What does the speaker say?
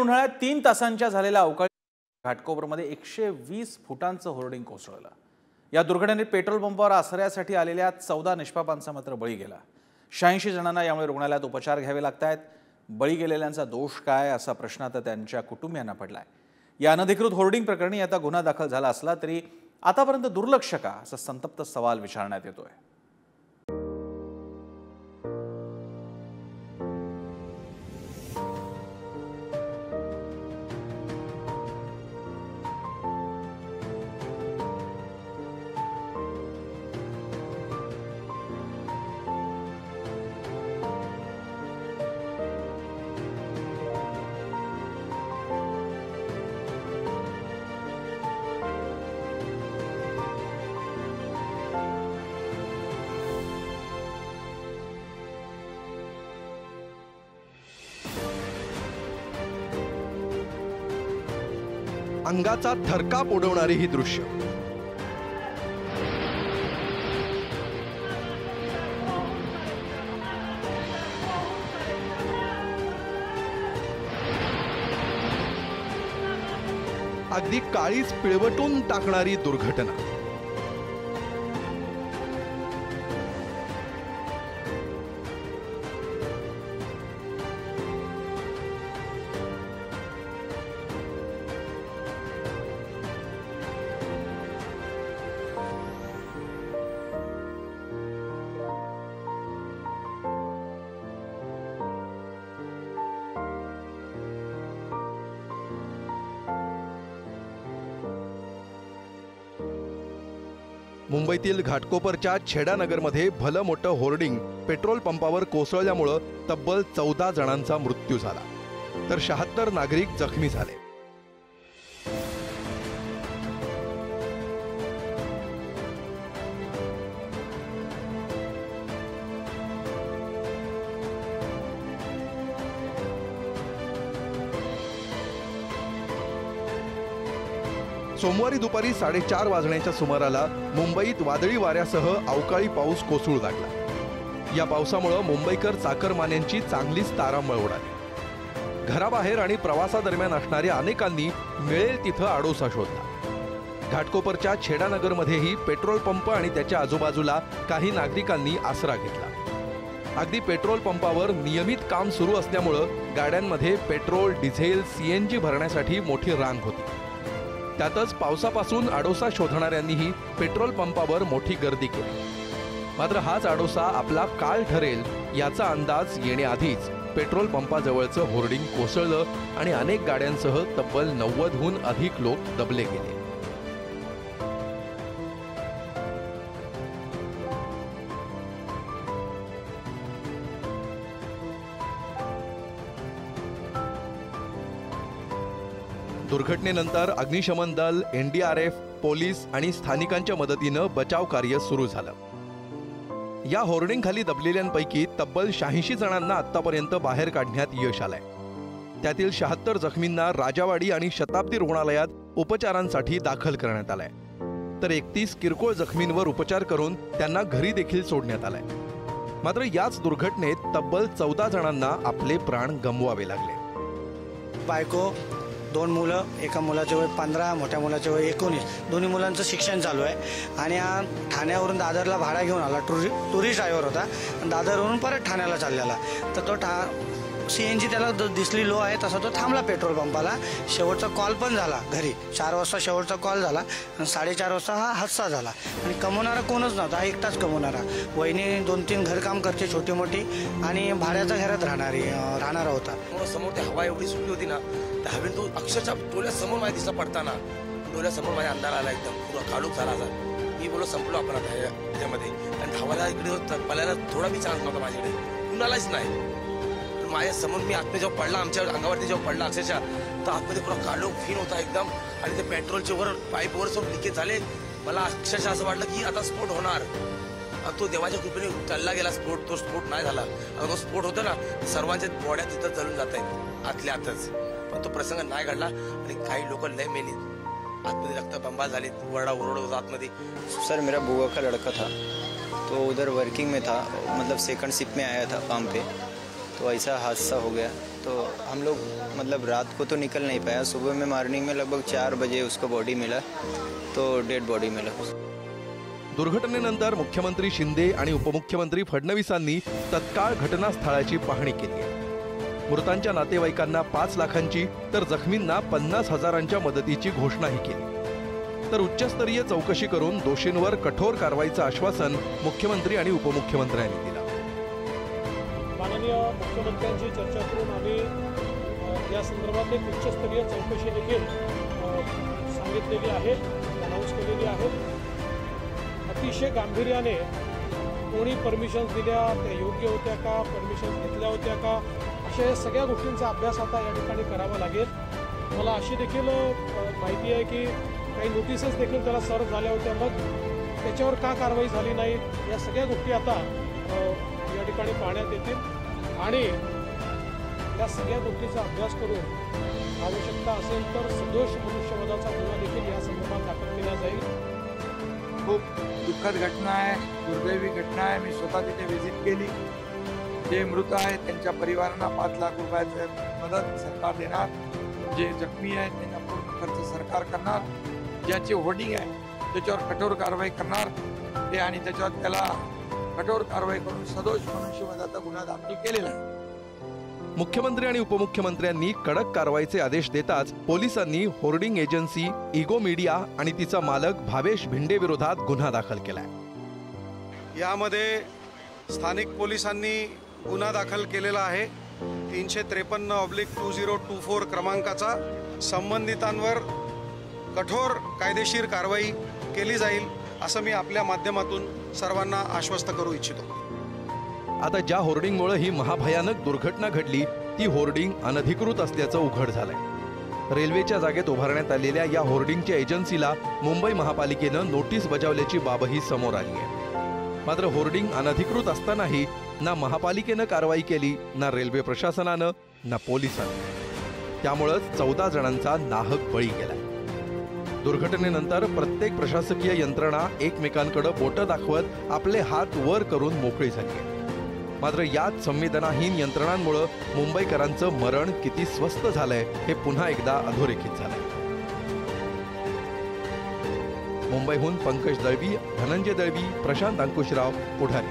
उन्हाळ्यात 3 तासांच्या झालेल्या अवकाळी घाटकोपरमध्ये 120 फुटांचं होर्डिंग कोसळलं। या दुर्घटनेत पेट्रोल पंपावर आसऱ्यासाठी आलेल्या 14 निष्पापांचा मात्र बळी गेला। 86 जणांना यामुळे रुग्णालयात उपचार घ्यावे लागतात। बळी गेलेल्यांचा दोष काय असा प्रश्न आता त्यांच्या कुटुंबियांना पडलाय। या अनधिकृत होर्डिंग प्रकरणी आता गुन्हा दाखल झाला असला तरी आतापर्यंत दुर्लक्ष का असा संतप्त सवाल विचारण्यात येतोय। अंगाचा थरकाप उडवणारी ही दृश्य। अगदी काळीच पिळवटून टाकणारी दुर्घटना। मुंबईतील घाटकोपरच्या छेडानगरमध्ये भलं मोठं होर्डिंग पेट्रोल पंपावर कोसळल्यामुळे तब्बल 14 जणांचा मृत्यू झाला तर 76 नागरिक जखमी झाले। सोमवारी दुपारी 4:30 वाजण्याच्या सुमाराला मुंबईत वादळी वाऱ्यासह अवकाळी पाऊस कोसळू लागला। या पावसामुळे मुंबईकर चाकरमान्यांची चांगलीच तारांबळ उडाली। घराबाहेर आणि प्रवासादरम्यान असणाऱ्या अनेकांनी मिळेल तिथं आडोसा शोधला। घाटकोपरच्या छेडानगरमध्येही पेट्रोल पंप आणि त्याच्या आजूबाजूला काही नागरिकांनी आसरा घेतला। अगदी पेट्रोल पंपावर नियमित काम सुरू असल्यामुळे गाड्यांमध्ये पेट्रोल, डिझेल, सीएनजी भरण्यासाठी मोठी रांग होती। त्यातच पावसापासून आडोसा शोधणाऱ्यांनीही पेट्रोल पंपावर मोठी गर्दी केली। मात्र हाच आडोसा आपला काळ ठरेल याचा अंदाज येण्याआधीच पेट्रोल पंपाजवळचं होर्डिंग कोसळलं आणि अनेक गाड्यांसह तब्बल 90हून अधिक लोक दबले गेले। दुर्घटनेनंतर अग्निशमन दल, एनडीआरएफ, पोलीस आणि स्थानिकांच्या मदतीनं बचाव कार्य सुरू झालं। या होर्डिंग खाली दबलेल्यांपैकी तब्बल 86 जणांना आतापर्यंत बाहेर काढण्यात यश आलंय। त्यातील 76 जखमींना राजावाडी आणि शताब्दी रुग्णालयात उपचारांसाठी दाखल करण्यात आलंय तर 31 किरकोळ जखमींवर उपचार करून त्यांना घरी देखील सोडण्यात आलंय। मात्र याच दुर्घटनेत तब्बल 14 जणांना आपले प्राण गमवावे लागले। बायको, 2 मुलं, एका मुलाचे वय 15, मोठ्या मुलाचे वय 19, दोन्ही मुलांचं शिक्षण चालू आहे आणि हा ठाण्यावरून दादरला भाडा घेऊन आला। टुरिस्ट ड्रायव्हर होता आणि दादरवरून परत ठाण्याला चाललेला तर तो सीएनजी त्याला दिसली लो आहे तसा तो थांबला पेट्रोल पंपाला। शेवटचा कॉल पण झाला घरी, 4 वाजता शेवटचा कॉल झाला आणि 4:30 वाजता हा हादसा झाला आणि कमवणारा कोणच नव्हता, एकटाच कमवणारा। वहिनी 2-3 घरकाम करते छोटी मोठी आणि भाड्याच्या घरात राहणारा होता। समोर ती हवा एवढी सुटली होती ना, त्या हवेत तो अक्षरशः डोळ्यासमोर माझ्या दिसला पडताना डोळ्यासमोर माझ्या अंधार आला, एकदम पुरा काळोख झाला। मी बोलो संपलो आपण आता ह्याच्यामध्ये आणि धावायला इकडे पळायला थोडा बी चान्स नव्हता माझ्याकडे, कुणालाच नाही। माझ्या समोर मी आतमध्ये जेव्हा पडला, आमच्या अंगावरती जेव्हा पडला अक्षरशः तर आतमध्ये पुरा काळोख फीन होता एकदम आणि ते पेट्रोलचे वर पाईपवर सब लिकेज झाले। मला अक्षरशः असं वाटलं की आता स्फोट होणार। तो देवाच्या कृपेने चालला गेला स्फोट, तो स्फोट नाही झाला। तो स्फोट होता ना, सर्वांच्या बॉड्या तिथं जळून जात आहेत आतल्या आतच, पण तो प्रसंग नाही घडला आणि काही लोक लय मेली, आतमध्ये रक्तबंबाळ झाली, ओरडा होता आतमध्ये। सर मेरा बुआ का लड़का था तो उधर वर्किंग में था, मतलब सेकंड शिफ्ट में आया था काम पे, तो ऐसा हादसा हो गया। तो हम लोग मतलब रात को तो निकल नहीं पाया, सुबह में मॉर्निंग में लगभग 4 बजे उसको बॉडी मिला, तो डेड बॉडी मिला। दुर्घटनेनंतर मुख्यमंत्री शिंदे आणि उपमुख्यमंत्री फडणवीसांनी तत्काळ घटनास्थळाची पाहणी केली आहे। मृतांच्या नातेवाईकांना 5 लाखांची तर जखमींना 50,000च्या मदतीची घोषणाही केली। तर उच्चस्तरीय चौकशी करून दोषींवर कठोर कारवाईचं आश्वासन मुख्यमंत्री आणि उपमुख्यमंत्र्यांनी दिलं। माननीय मुख्यमंत्र्यांची चर्चा करून आम्ही या संदर्भात एक उच्चस्तरीय चौकशी देखील सांगितलेली आहे, अनाऊन्स केलेली आहे। अतिशय गांभीर्याने कोणी परमिशन्स दिल्या, त्या योग्य होत्या का, परमिशन्स घेतल्या होत्या का, अशा सगळ्या गोष्टींचा अभ्यास आता या ठिकाणी करावा लागेल। मला अशी देखील माहिती आहे की काही नोटिसेस देखील त्याला सर्व झाल्या होत्या, मग त्याच्यावर का कारवाई झाली नाही, या सगळ्या गोष्टी आता या ठिकाणी पाहण्यात येतील आणि या सगळ्या गोष्टीचा अभ्यास करून आवश्यकता असेल तर सदोष मनुष्यवधाचा गुन्हा देखील या संदर्भात दाखल केला जाईल। खूप दुःखद घटना आहे, दुर्दैवी घटना आहे। मी स्वतः तिथे व्हिजिट केली। जे मृत आहेत त्यांच्या परिवारांना 5 लाख रुपयाची मदत सरकार देणार, जे जखमी आहेत त्यांना पूर्ण खर्च सरकार करणार, ज्याचे होर्डिंग आहे त्याच्यावर कठोर कारवाई करणार ते आणि त्याच्यावर त्याला कठोर कारवाई करून सदोष मनुष्यवधाचा गुन्हा दाखल केलेला आहे। मुख्यमंत्री आणि उपमुख्यमंत्र्यांनी कडक कारवाईचे आदेश देताच पोलिसांनी होर्डिंग एजन्सी इगो मीडिया आणि तिचा मालक भावेश भिंडे विरोधात गुन्हा दाखल केलाय। यामध्ये स्थानिक पोलिसांनी गुन्हा दाखल केलेला आहे 353/2024 क्रमांकाचा। संबंधितांवर कठोर कायदेशीर कारवाई केली जाईल असं मी आपल्या माध्यमातून सर्वांना आश्वस्त करू इच्छितो। आता ज्या होर्डिंगमुळे ही महाभयानक दुर्घटना घडली ती होर्डिंग अनधिकृत असल्याचं उघड झालंय। रेल्वेच्या जागेत उभारण्यात आलेल्या या होर्डिंगच्या एजन्सीला मुंबई महापालिकेनं नोटीस बजावल्याची बाबही समोर आली आहे। मात्र होर्डिंग अनधिकृत असतानाही ना महापालिकेनं कारवाई केली, ना रेल्वे प्रशासनानं, ना पोलिसांनी। त्यामुळेच 14 जणांचा नाहक बळी गेलाय। दुर्घटनेनंतर प्रत्येक प्रशासकीय यंत्रणा एकमेकांकडे बोटं दाखवत आपले हात वर करून मोकळी झाली आहे। मात्र याच संवेदनाहीन यंत्रणांमुळे मुंबईकरांचं मरण किती स्वस्त झालंय हे पुन्हा एकदा अधोरेखित झालंय। मुंबईहून पंकज दळवी, धनंजय दळवी, प्रशांत अंकुशराव, पुढारी।